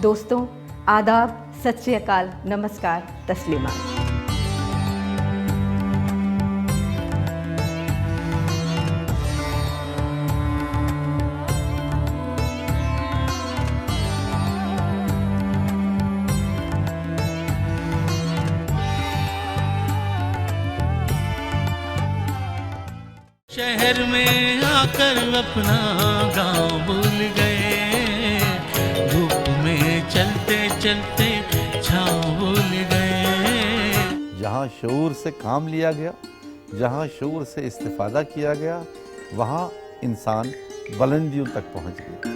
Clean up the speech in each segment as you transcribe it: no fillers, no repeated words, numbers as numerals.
दोस्तों, आदाब, सत श्री अकाल, नमस्कार, तस्लीमा। शहर में आकर अपना गांव भूल गए, धूप में चलते चलते छाँव भूल गए। जहाँ शऊर से काम लिया गया, जहाँ शऊर से इस्तिफादा किया गया, वहाँ इंसान बुलंदियों तक पहुँच गया।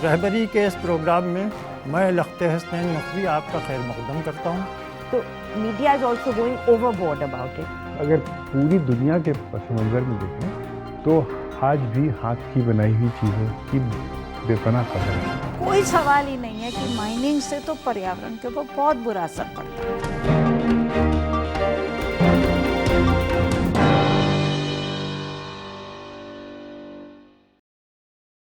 रहबरी के इस प्रोग्राम में मैं लख्ते हसनैन नकवी आपका खैर मकदम करता हूँ। तो media is also going overboard about it. अगर पूरी दुनिया के पस मंज़र में देखें तो आज भी हाथ की बनाई हुई चीज़ों की बेपनाह कदर है। कोई सवाल ही नहीं है कि माइनिंग से तो पर्यावरण के ऊपर बहुत बुरा असर पड़ता है।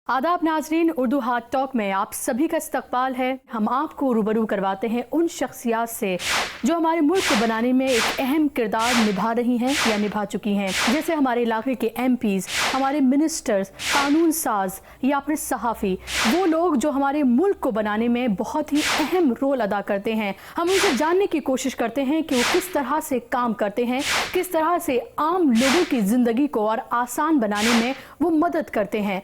आदाब नाजरीन, उर्दू हाट टॉक में आप सभी का इस्तकबाल है। हम आपको रूबरू करवाते हैं उन शख्सियात से जो हमारे मुल्क को बनाने में एक अहम किरदार निभा रही हैं या निभा चुकी हैं, जैसे हमारे इलाके के MPs, हमारे मिनिस्टर्स, कानून साज या फिर सहाफ़ी, वो लोग जो हमारे मुल्क को बनाने में बहुत ही अहम रोल अदा करते हैं। हम उनसे जानने की कोशिश करते हैं कि वो किस तरह से काम करते हैं, किस तरह से आम लोगों की ज़िंदगी को और आसान बनाने में वो मदद करते हैं।